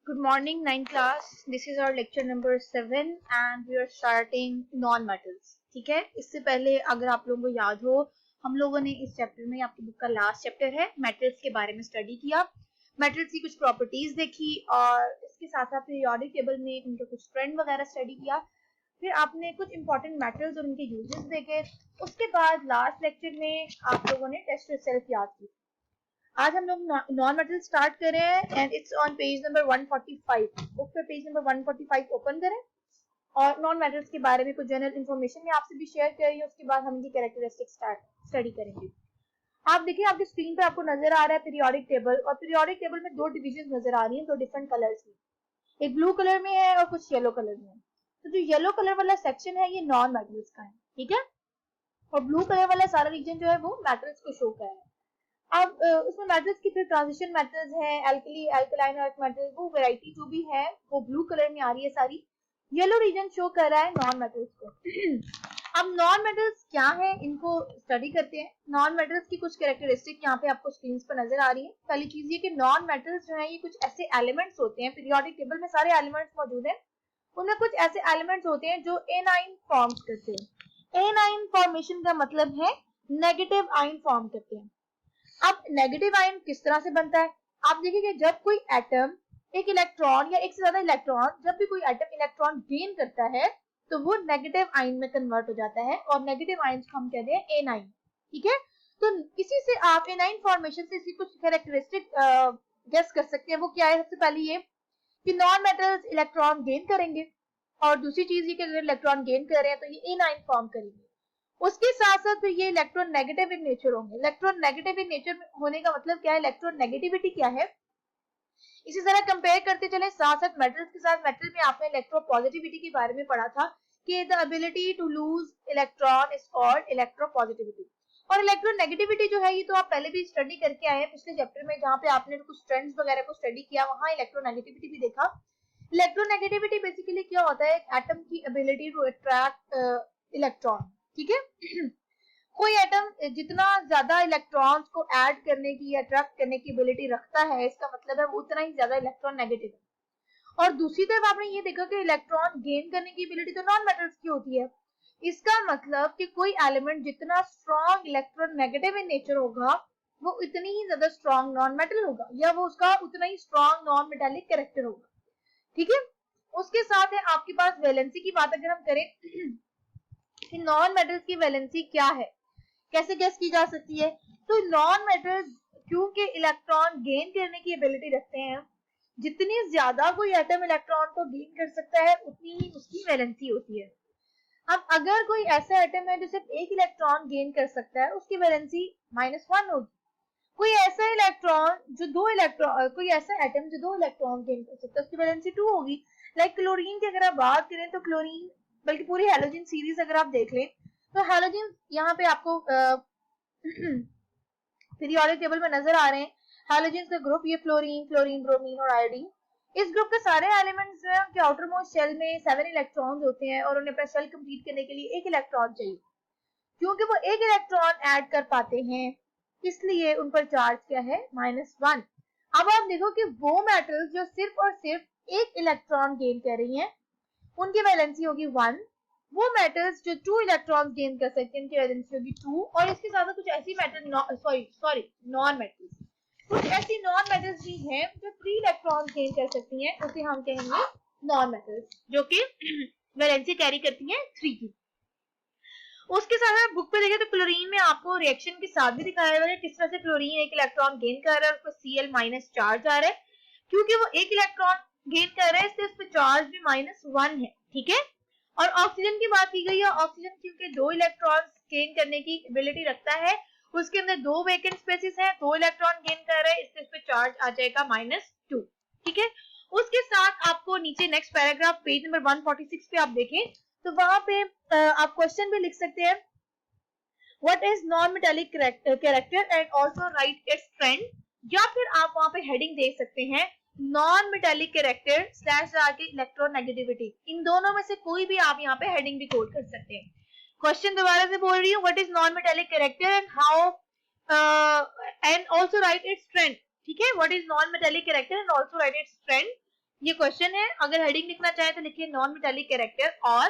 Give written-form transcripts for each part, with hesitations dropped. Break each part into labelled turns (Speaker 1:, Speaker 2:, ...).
Speaker 1: Good morning, 9th class. This is our lecture number 7 and we are starting non-metals. ठीक है, इससे पहले अगर आप लोगों को याद हो, हम लोगों ने इस चैप्टर में, आपकी बुक का लास्ट चैप्टर है, मेटल्स के बारे में स्टडी किया, मेटल्स की कुछ प्रॉपर्टीज देखी और इसके साथ साथ पीरियोडिक टेबल में उनके कुछ ट्रेंड वगैरह स्टडी किया। फिर आपने कुछ इंपॉर्टेंट मेटल्स और उनके यूजेस देखे। उसके बाद लास्ट लेक्चर में आप लोगों ने टेस्ट योरसेल्फ याद की। आज हम लोग नॉन मेटल स्टार्ट कर रहे हैं and it's on page number 145। Book पे पेज नंबर 145 ओपन करें और नॉन मेटल्स के बारे में कुछ जनरल इंफॉर्मेशन मैं आपसे भी शेयर कर रही हूँ। उसके बाद हम इनकी कैरेक्टरिस्टिक स्टडी करेंगे। आप देखिए, आपकी स्क्रीन पर आपको नजर आ रहा है पीरियोडिक टेबल, और पीरियोडिक टेबल में दो डिविजन नजर आ रही हैं, दो डिफरेंट कलर्स में, एक ब्लू कलर में है और कुछ येलो कलर में है। तो जो येलो कलर वाला सेक्शन है ये नॉन मेटल्स का है, ठीक है, और ब्लू कलर वाला सारा रीजन जो है वो मेटल्स को शो कर रहा है। अब उसमें मेटल्स की फिर ट्रांजिशन मेटल्स हैं, एल्कली, एल्कलाइन अर्थ मेटल्स, वो वैरायटी जो भी है वो ब्लू कलर में आ रही है सारी। येलो रीजन शो कर रहा है नॉन मेटल्स को। अब नॉन मेटल्स क्या है, इनको स्टडी करते हैं। नॉन मेटल्स की कुछ कैरेक्टरिस्टिक यहाँ पे आपको स्क्रीन पर नजर आ रही है। पहली चीज ये कि नॉन मेटल्स जो है ये कुछ ऐसे एलिमेंट्स होते हैं, पीरियोडिक टेबल में सारे एलिमेंट्स मौजूद हैं, उनमें कुछ ऐसे एलिमेंट्स होते हैं जो एनाइन फॉर्म करते हैं। एनाइन फॉर्मेशन का मतलब है नेगेटिव आयन फॉर्म करते हैं। अब नेगेटिव आयन किस तरह से बनता है, आप देखिए कि जब कोई एटम एक इलेक्ट्रॉन या एक से ज्यादा इलेक्ट्रॉन, जब भी कोई एटम इलेक्ट्रॉन गेन करता है तो वो नेगेटिव आयन में कन्वर्ट हो जाता है और नेगेटिव आयन को हम कहते हैं एनाइन, ठीक है। तो इसी से आप एनाइन फॉर्मेशन से इसकी कुछ कैरेक्टरिस्टिक गेस कर सकते हैं। वो क्या है, सबसे पहले ये कि नॉन मेटल्स इलेक्ट्रॉन गेन करेंगे, और दूसरी चीज ये कि अगर इलेक्ट्रॉन गेन कर रहे हैं तो ये एनाइन फॉर्म करेंगे। उसके साथ साथ फिर ये इलेक्ट्रॉन नेगेटिव इन नेचर होंगे। इलेक्ट्रॉन नेगेटिव इन नेचर होने का मतलब क्या है, इलेक्ट्रॉन नेगेटिविटी क्या है, इसी तरह कंपेयर करते चले साथ साथ मेटल्स के साथ। मेटल में आपने इलेक्ट्रो पॉजिटिविटी के बारे में पढ़ा था कि the ability to lose electron is called electropositivity. और इलेक्ट्रो नेगेटिविटी जो है ये तो आप पहले भी स्टडी करके आए हैं पिछले चैप्टर में, जहां पे आपने कुछ ट्रेंड्स वगैरह को स्टडी किया, वहां इलेक्ट्रो नेगेटिविटी भी देखा। इलेक्ट्रोनेगेटिविटी बेसिकली क्या होता है, एटम की एबिलिटी टू अट्रैक्ट इलेक्ट्रॉन, ठीक है। कोई एटम जितना ज्यादा इलेक्ट्रॉन्स को ऐड करने की या अट्रैक्ट करने की एबिलिटी रखता है, इसका मतलब है वो उतना ही ज्यादा इलेक्ट्रॉन नेगेटिव है। और दूसरी तरफ आपने ये देखा कि इलेक्ट्रॉन गेन करने की एबिलिटी तो नॉन मेटल्स की होती है। इसका मतलब कि कोई एलिमेंट जितना strong electron negative in nature होगा वो उतनी ही ज्यादा स्ट्रॉन्ग नॉन मेटल होगा, या वो उसका उतना ही स्ट्रॉन्ग नॉन मेटेलिक कैरेक्टर होगा, ठीक है। उसके साथ है आपके पास वैलेंसी की बात अगर हम करें कि नॉन मेटल्स की वैलेंसी क्या है, कैसे गेस की जा सकती है। तो नॉन मेटल्स क्योंकि इलेक्ट्रॉन गेन करने की एबिलिटी रखते हैं, जितनी ज्यादा कोई एटम इलेक्ट्रॉन को गेन कर सकता है उतनी ही उसकी वैलेंसी होती है। अब अगर कोई ऐसा एटम है जो सिर्फ एक इलेक्ट्रॉन गेन कर सकता है, उसकी वैलेंसी -1 होगी। कोई ऐसा इलेक्ट्रॉन जो दो इलेक्ट्रॉन, कोई ऐसा एटम जो दो इलेक्ट्रॉन गेन कर सकता है, उसकी वैलेंसी 2 होगी। लाइक क्लोरीन की अगर आप बात करें तो क्लोरीन, बल्कि पूरी हैलोजन सीरीज अगर आप देख लें तो हैलोजन यहाँ पे आपको पीरियोडिक टेबल में नजर आ रहे हैं। हैलोजन का ग्रुप, ये फ्लोरीन, क्लोरीन, ब्रोमीन और आयोडीन। इस ग्रुप के सारे एलिमेंट्स जो है उनके आउटर मोस्ट शेल में 7 इलेक्ट्रॉन्स होते हैं और उन्हें अपना शेल कंप्लीट करने के लिए एक इलेक्ट्रॉन चाहिए। क्योंकि वो एक इलेक्ट्रॉन ऐड कर पाते हैं इसलिए उन पर चार्ज क्या है, -1। अब आप देखो कि वो मेटल्स जो सिर्फ और सिर्फ एक इलेक्ट्रॉन गेन कर रही हैं उनकी वैलेंसी होगी 1। वो मेटल्स जो 2 इलेक्ट्रॉन्स गेन कर सकते हैं उनकी वैलेंसी होगी 2। और इसके साथ कुछ ऐसी मेटल, नॉन मेटल्स, कुछ ऐसी नॉन मेटल्स भी हैं जो 3 इलेक्ट्रॉन्स गेन कर सकती हैं, उसे हम कहेंगे नॉन मेटल्स, जो कि वैलेंसी कैरी करती हैं 3 की। उसके साथ आप बुक पे देखें तो क्लोरीन में आपको रिएक्शन के साथ भी दिखाया गया है किस तरह से क्लोरीन एक इलेक्ट्रॉन गेन कर रहा है, उसको Cl- चार्ज आ रहा है। क्योंकि वो एक इलेक्ट्रॉन गेन कर रहा है इसलिए उस पर चार्ज भी -1 है, ठीक है। और ऑक्सीजन की बात की गई है, ऑक्सीजन क्योंकि 2 इलेक्ट्रॉन गेन करने की एबिलिटी रखता है, उसके अंदर 2 वेकेंट स्पेसेस हैं, 2 इलेक्ट्रॉन गेन कर रहा है इसलिए उस पर चार्ज आ जाएगा -2, ठीक है। उसके साथ आपको नीचे नेक्स्ट पैराग्राफ पेज नंबर 146 पे आप देखें तो वहां पे आप क्वेश्चन भी लिख सकते हैं, what is non metallic character and also right it's trend, या फिर आप वहां पे हेडिंग दे सकते हैं नॉन मेटेलिक कैरेक्टर स्लैश आके इलेक्ट्रोनेगेटिविटी। इन दोनों में से कोई भी आप यहाँ पे हेडिंग भी कोड कर सकते हैं। क्वेश्चन दोबारा से बोल रही हूँ, what is non metallic character and how and also right it's trend, ठीक है। What is non metallic character and also right it's trend, ये क्वेश्चन है, अगर हेडिंग लिखना चाहे तो लिखिए नॉन मेटालिक कैरेक्टर और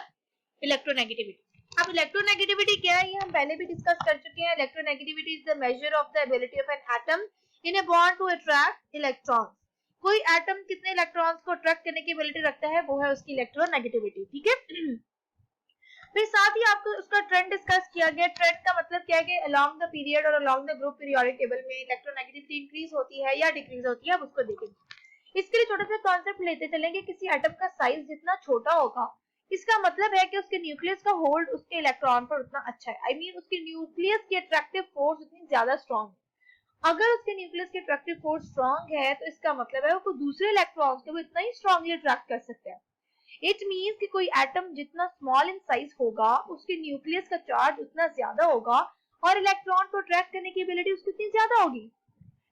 Speaker 1: इलेक्ट्रोनेगेटिविटी। अब इलेक्ट्रोनेगेटिविटी क्या है, ये हम पहले भी डिस्कस कर चुके हैं। Electronegativity is the measure of the ability of an atom in a bond to attract electrons. कोई एटम कितने इलेक्ट्रॉन्स को अट्रैक्ट करने की एबिलिटी रखता है, वो है उसकी इलेक्ट्रोनेगेटिविटी, ठीक है। फिर साथ ही आपको उसका ट्रेंड डिस्कस किया गया। ट्रेंड का मतलब क्या है कि अलोंग द पीरियड और along the group periodic table में इलेक्ट्रोनेगेटिविटी इंक्रीज होती है या डिक्रीज होती है, अब उसको देखेंगे। इसके लिए छोटा सा कॉन्सेप्ट लेते चलेंगे। किसी एटम का साइज जितना छोटा होगा, इसका मतलब है कि उसके न्यूक्लियस का होल्ड उसके इलेक्ट्रॉन पर उतना अच्छा है। आई मीन उसके न्यूक्लियस की अट्रैक्टिव फोर्स उतनी ज्यादा स्ट्रॉन्ग है। अगर उसके न्यूक्लियस की अट्रैक्टिव फोर्स स्ट्रॉन्ग है तो इसका मतलब है वो दूसरे इलेक्ट्रॉन्स को भी इतना ही स्ट्रॉन्गली अट्रैक्ट कर सकता है। इट मीन्स कि कोई एटम जितना स्मॉल इन साइज होगा, उसके न्यूक्लियस का चार्ज उतना ज्यादा होगा और इलेक्ट्रॉन को अट्रैक्ट करने की एबिलिटी उसकी उतनी ज्यादा होगी।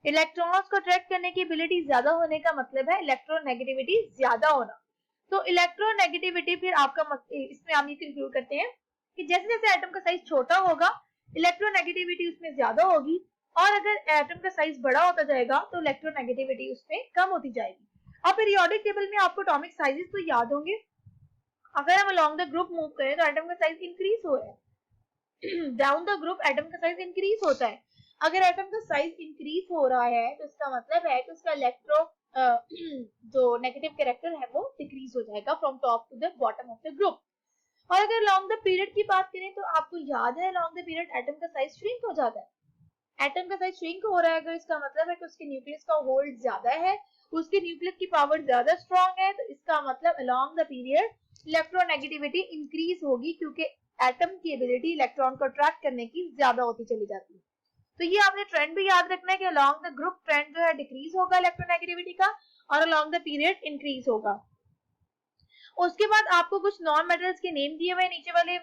Speaker 1: इलेक्ट्रॉन्स को अट्रैक्ट करने की एबिलिटी ज्यादा होने का मतलब है इलेक्ट्रोनेगेटिविटी ज्यादा होना। तो इलेक्ट्रोनेगेटिविटी फिर आपका इसमें हम ये कंक्लूड करते हैं कि जैसे जैसे एटम का साइज छोटा होगा, इलेक्ट्रोनेगेटिविटी उसमें ज्यादा होगी, और अगर एटम का साइज बड़ा होता जाएगा तो इलेक्ट्रोनेगेटिविटी उसमें कम होती जाएगी। अब पीरियोडिक टेबल में आपको एटॉमिक साइजेस तो याद होंगे। अगर हम अलोंग द ग्रुप मूव करें तो एटम का साइज इंक्रीज हो रहा है, डाउन द ग्रुप एटम का साइज इंक्रीज होता है। अगर एटम का साइज इंक्रीज हो रहा है तो इसका मतलब है कि उसका इलेक्ट्रो जो नेगेटिव कैरेक्टर है वो डिक्रीज हो जाएगा from top to the bottom of the group. और अगर अलोंग द पीरियड की बात करें तो आपको याद है अलोंग द पीरियड एटम का साइज श्रिंक हो जाता है। एटम का साइज श्रिंक हो रहा है अगर इसका मतलब है कि उसके न्यूक्लियस का होल्ड ज्यादा है, उसके न्यूक्लियस की पावर ज्यादा स्ट्रॉन्ग है, तो इसका मतलब along the period electronegativity increase होगी, क्योंकि एटम की एबिलिटी इलेक्ट्रॉन को अट्रैक्ट करने की ज्यादा होती चली जाती है। तो ये आपने ट्रेंड भी याद रखना है कि अलोंग द ग्रुप ट्रेंड जो है डिक्रीज होगा इलेक्ट्रोनेगेटिविटी का, और अलोंग द पीरियड इंक्रीज होगा। उसके बाद आपको कुछ नॉन मेटल्स के नेम दिए हुए नीचे वाले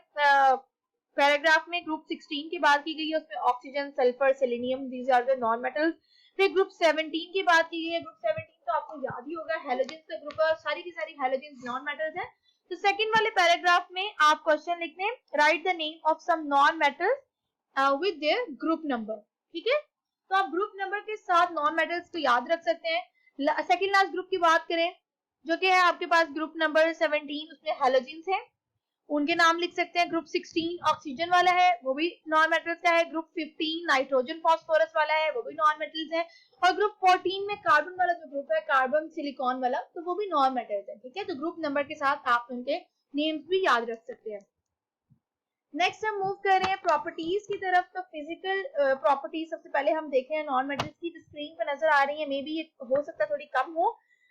Speaker 1: पैराग्राफ में। ग्रुप 16 की बात की गई है, उसमें oxygen, sulphur, selenium, these are the non metals. फिर ग्रुप 17 की बात की गई है। ग्रुप 17 तो आपको याद ही होगा, हैलोजेंस का ग्रुप है, सारी की सारी हैलोजेंस नॉन मेटल्स है। तो सेकंड वाले पैराग्राफ में आप क्वेश्चन लिखने, write the name of some non metals with their group number, ठीक है। तो आप ग्रुप नंबर के साथ नॉन मेटल्स को याद रख सकते हैं। सेकंड लास्ट ग्रुप की बात करें जो कि है आपके पास ग्रुप नंबर 17, उसमें हैलोजेंस है, उनके नाम लिख सकते हैं। ग्रुप 16 ऑक्सीजन वाला है, वो भी नॉन मेटल्स का है। ग्रुप 15 नाइट्रोजन फास्फोरस वाला है, वो भी नॉन मेटल्स है। और ग्रुप 14 में कार्बन वाला जो ग्रुप है, कार्बन सिलिकॉन वाला, तो वो भी नॉन मेटल्स है, ठीक है। तो ग्रुप नंबर के साथ आप उनके नेम्स भी याद रख सकते हैं। नेक्स्ट हम मूव कर रहे हैं प्रॉपर्टीज की तरफ। तो फिजिकल प्रॉपर्टीज सबसे पहले हम देख रहे हैं नॉन मेटल्स की, जो स्क्रीन पर नजर आ रही है। मे बी ये हो सकता है थोड़ी कम हो,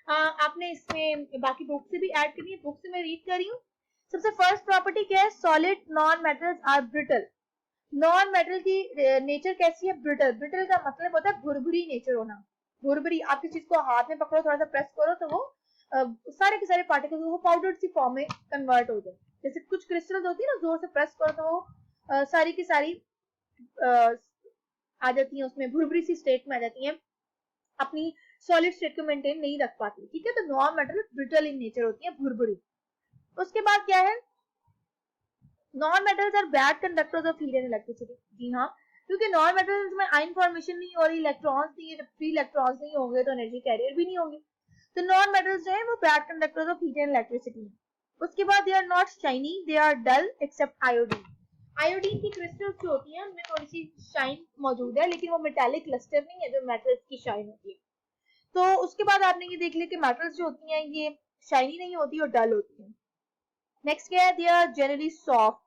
Speaker 1: आपने इसमें बाकी बुक से भी ऐड करनी है, बुक से मैं रीड कर रही हूँ। सबसे फर्स्ट प्रॉपर्टी क्या है, solid non metals are brittle. Non metal की नेचर कैसी है, ब्रिटल। ब्रिटल का मतलब होता है भुरभुरी नेचर होना। भुरभुरी, आप किसी चीज को हाथ में पकड़ो, थोड़ा सा प्रेस करो तो वो सारे के सारे पार्टिकल्स वो पाउडर सी फॉर्म में कन्वर्ट हो जाए। जैसे कुछ क्रिस्टल्स होती है ना, जोर से प्रेस करो तो वो सारी की सारी आ जाती है, उसमें भुरभुरी सी स्टेट में आ जाती है, अपनी सॉलिड स्टेट को मेंटेन नहीं रख पाती, ठीक है। तो non metal brittle in nature होती है, भुरभुरी। उसके बाद क्या है, non metals are bad conductors of heat and electricity. जी हाँ, क्योंकि नॉन मेटल्स में आयन फॉर्मेशन नहीं हो रही, इलेक्ट्रॉन्स नहीं है, जब फ्री इलेक्ट्रॉन्स नहीं होंगे तो एनर्जी कैरियर भी नहीं होंगे। तो नॉन मेटल्स जो है वो bad conductors of heat and electricity है। उसके बाद they are not shiny, they are dull except iodine. Iodine की क्रिस्टल्स जो होती हैं उनमें थोड़ी सी शाइन मौजूद है, लेकिन वो मेटालिक लस्टर नहीं है जो मेटल्स की शाइन होती है। तो उसके बाद आपने ये देख लिया कि मेटल्स जो होती हैं ये शाइनी नहीं होती और डल होती है। नेक्स्ट क्या है, they are generally soft.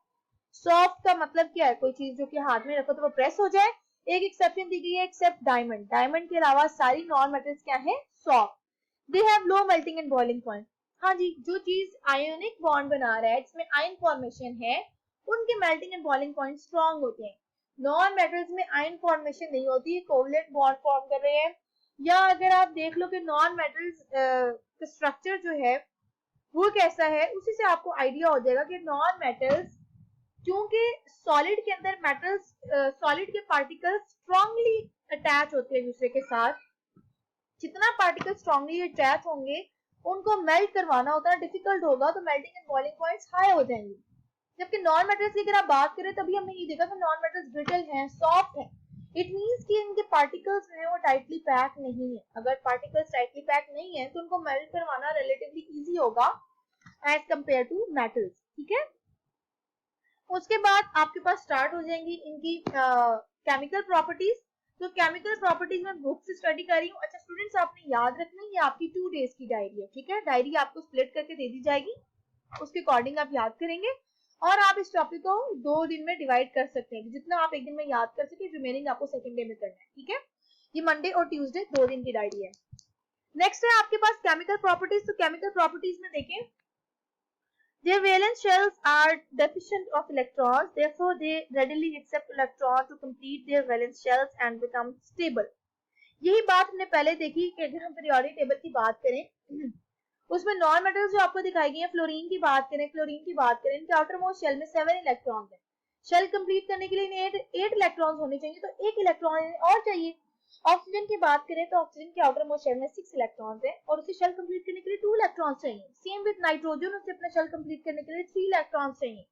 Speaker 1: Soft का मतलब क्या है, कोई चीज जो कि हाथ में रखो तो वो प्रेस हो जाए। एक एक्सेप्शन दी गई है, एक्सेप्ट डायमंड। डायमंड के अलावा सारी नॉन मेटल्स क्या है, soft. They have low melting and boiling point. हाँ जी, जो चीज आयोनिक बॉन्ड बना रहा है, जिसमें आयन फॉर्मेशन है, उनके melting and boiling point strong होते हैं। नॉन मेटल्स में आयन फॉर्मेशन नहीं होती, कोवलेंट बॉन्ड फॉर्म कर रहे हैं। या अगर आप देख लो कि नॉन मेटल्स का स्ट्रक्चर जो है वो कैसा है, उसी से आपको आइडिया हो जाएगा कि नॉन मेटल्स, क्योंकि सॉलिड के अंदर मेटल्स, सॉलिड के पार्टिकल्स स्ट्रांगली अटैच होते हैं एक दूसरे के साथ। जितना पार्टिकल स्ट्रांगली अटैच होंगे उनको मेल्ट करवाना उतना डिफिकल्ट होगा, तो melting and boiling points high हो जाएंगे। जबकि नॉन मेटल्स की अगर आप बात करें, तभी हमने ये देखा कि नॉन मेटल्स ब्रिटल हैं, सॉफ्ट हैं। इट मीन्स कि इनके पार्टिकल्स जो है वो टाइटली पैक नहीं है। अगर पार्टिकल्स टाइटली पैक नहीं है तो उनको मेल्ट करवाना रिलेटिवली इजी होगा एज कंपेयर टू मेटल्स, ठीक है। उसके बाद आपके पास स्टार्ट हो जाएंगी इनकी केमिकल प्रॉपर्टीज। तो केमिकल प्रॉपर्टीज में बुक से स्टडी कर रही हूँ। अच्छा स्टूडेंट्स, आपने याद रखना है ये आपकी 2 डेज की डायरी है, ठीक है। डायरी आपको स्प्लिट करके दे दी जाएगी, उसके अकॉर्डिंग आप याद करेंगे और आप इस टॉपिक को 2 दिन में डिवाइड कर सकते हैं। जितना आप एक दिन में याद कर सके, रिमेनिंग आपको सेकंड डे में करना है, ठीक है। ये मंडे और ट्यूसडे 2 दिन की डायरी है। नेक्स्ट है आपके पास केमिकल प्रॉपर्टीज। तो केमिकल प्रॉपर्टीज में देखें, their valence shells are deficient of electrons, therefore they readily accept electrons to complete their valence shells and become stable. यही बात हमने पहले देखी कि अगर हम पीरियोडिक टेबल की बात करें उसमें नॉन मेटल्स जो आपको दिखाई गई है, फ्लोरीन की बात करें, इनके आउटर मोस्ट शेल में 7 इलेक्ट्रॉन्स हैं। शेल कंप्लीट करने के लिए इन्हें 8 इलेक्ट्रॉन्स होने चाहिए, तो 1 इलेक्ट्रॉन और चाहिए। ऑक्सीजन की बात करें तो ऑक्सीजन के आउटर मोस्ट शेल में 6 इलेक्ट्रॉन्स हैं और उसे शेल कंप्लीट करने के लिए 2 इलेक्ट्रॉन्स चाहिए। सेम विद नाइट्रोजन, उसे अपना शेल कंप्लीट करने के लिए 3 इलेक्ट्रॉन्स चाहिए।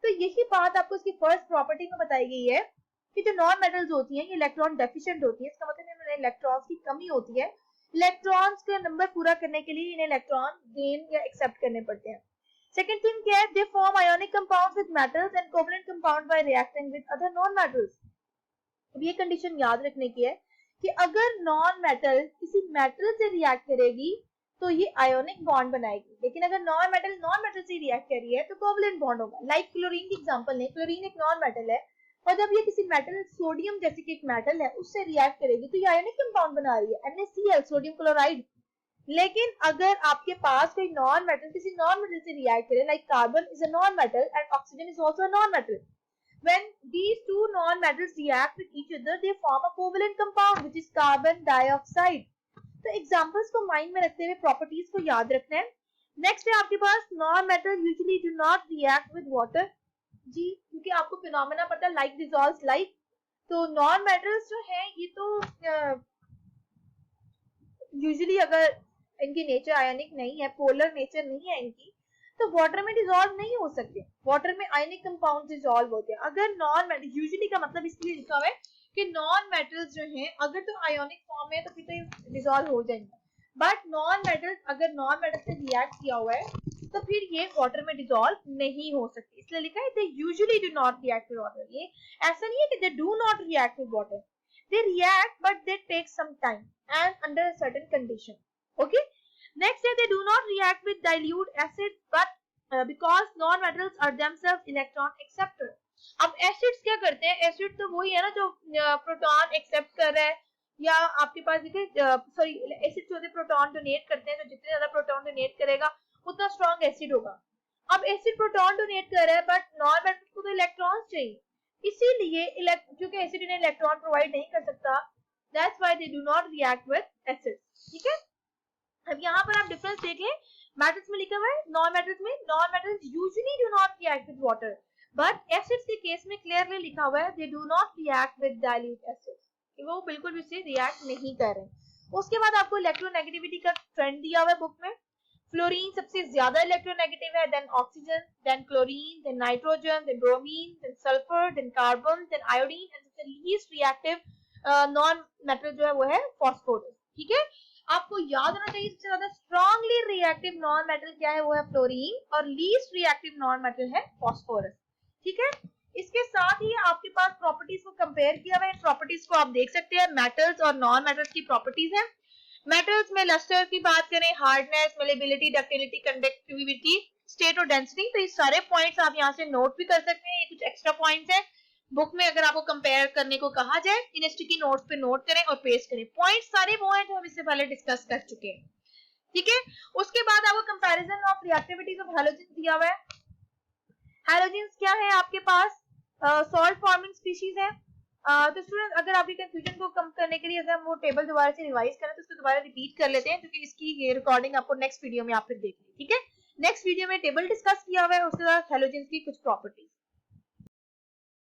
Speaker 1: तो यही बात आपको इसकी फर्स्ट प्रॉपर्टी में बताई गई है कि जो नॉन मेटल्स होती हैं ये इलेक्ट्रॉन डेफिशिएंट होती है। इसका मतलब इनमें इलेक्ट्रॉन्स की कमी होती है। इलेक्ट्रॉन्स का नंबर पूरा करने के लिए इन्हें इलेक्ट्रॉन गेन या एक्सेप्ट करने पड़ते हैं। सेकंड थिंग क्या है, they form ionic compounds with metals and covalent compound bye reacting with other non metals. अब ये कंडीशन याद रखने की है कि अगर नॉन मेटल किसी मेटल से रिएक्ट करेगी तो ये आयोनिक बॉन्ड बनाएगी, लेकिन अगर नॉन मेटल से रिएक्ट कर रही है तो कोवलेंट बॉन्ड होगा। लाइक क्लोरीन की एग्जांपल लें, क्लोरीन एक नॉन मेटल है और जब ये किसी मेटल, सोडियम जैसे कि एक मेटल है, उससे रिएक्ट करेगी तो ये आयोनिक कंपाउंड बना रही है, NaCl, सोडियम क्लोराइड। लेकिन अगर आपके पास कोई नॉन मेटल किसी नॉन मेटल से रिएक्ट करे, like carbon is a non metal and oxygen is also a non metal, when these two non-metals react with each other they form a covalent compound which is carbon dioxide. तो examples को mind में रखते हुए properties को याद रखना है। Next है आपके पास non metal usually do not react with water. जी, क्योंकि आपको फिनोमेना पता है, लाइक डिसॉल्व्स लाइक। तो नॉन मेटल्स जो है ये तो यूजुअली अगर इनकी नेचर आयनिक नहीं है, पोलर नेचर नहीं है इनकी, तो वाटर में डिसॉल्व नहीं हो सकते। वाटर में आयनिक कंपाउंड डिसॉल्व होते हैं। अगर नॉन मेटल, यूजुअली का मतलब इसलिए लिखा हुआ है कि नॉन मेटल्स जो हैं अगर तो आयोनिक फॉर्म में तो फिर तो डिसॉल्व हो जाएंगे, बट नॉन मेटल्स अगर नॉन मेटल से रिएक्ट किया हुआ है तो फिर ये वाटर में डिसॉल्व नहीं हो सकती, इसलिए लिखा है they usually do not react with water. ये ऐसा नहीं है कि they do not react with water, they react but they take some time and under a certain condition. Okay, next है they do not react with dilute acids but because non-metals are themselves electron acceptor. अब acids क्या करते हैं, acid तो वही है ना जो प्रोटॉन एक्सेप्ट कर रहा है, या आपके पास देखिए सॉरी एसिड जो प्रोटॉन डोनेट करते हैं, तो जितने ज्यादा प्रोटॉन डोनेट करेगा उतना स्ट्रॉन्ग एसिड होगा। अब एसिड प्रोटॉन डोनेट कर रहा है बट नॉन मेटल को तो इलेक्ट्रॉन्स चाहिए, इसीलिए क्योंकि एसिड इन्हें इलेक्ट्रॉन प्रोवाइड नहीं कर सकता, that's why they do not react with acids. ठीक है, अब यहाँ पर आप डिफरेंस देख लें, मेटल्स में लिखा हुआ है, नॉन मेटल्स में non metals usually do not react with water, but acids के केस में क्लियरली लिखा हुआ है दे do not react with dilute acids, कि वो बिल्कुल भी उससे रिएक्ट नहीं कर रहे। उसके बाद आपको इलेक्ट्रोनेगेटिविटी का ट्रेंड दिया हुआ है बुक में। फ्लोरीन सबसे ज्यादा इलेक्ट्रोनेगेटिव है, then oxygen, then chlorine, then nitrogen, then bromine, then sulphur, then carbon, then iodine, and सबसे लीस्ट रिएक्टिव नॉन मेटल जो है वो है फॉस्फोरस। ठीक है, आपको याद होना चाहिए सबसे ज्यादा स्ट्रांगली रिएक्टिव नॉन मेटल क्या है, वो है फ्लोरीन, और लीस्ट रिएक्टिव नॉन मेटल है फॉस्फोरस। ठीक है, इसके साथ ही आपके पास प्रॉपर्टीज को कंपेयर किया हुआ है, प्रॉपर्टीज को आप देख सकते हैं, मेटल्स और नॉन मेटल्स की प्रॉपर्टीज है। मेटल्स में लस्टर की बात करें, hardness, malleability, ductility, conductivity, state और डेंसिटी, तो ये सारे पॉइंट्स आप यहाँ से नोट भी कर सकते हैं। ये कुछ एक्स्ट्रा पॉइंट्स है बुक में, अगर आपको कंपेयर करने को कहा जाए इन स्टिकी नोट्स पे नोट करें और पेस्ट करें। पॉइंट सारे वो हैं जो हम इससे पहले डिस्कस कर चुके हैं। ठीक है, उसके बाद आपको comparison of reactivities of halogens दिया हुआ है। हैलोजेंस क्या है आपके पास, सॉल्ट फॉर्मिंग स्पीशीज है। तो स्टूडेंट अगर आपकी कंफ्यूजन को कम करने के लिए अगर हम वो टेबल दोबारा से रिवाइज करें तो उसको दोबारा रिपीट कर लेते हैं, क्योंकि इसकी रिकॉर्डिंग आपको नेक्स्ट वीडियो में आप फिर देख लें। ठीक है, नेक्स्ट वीडियो में टेबल डिस्कस किया हुआ है, उसके बाद हैलोजेंस की कुछ प्रॉपर्टीज।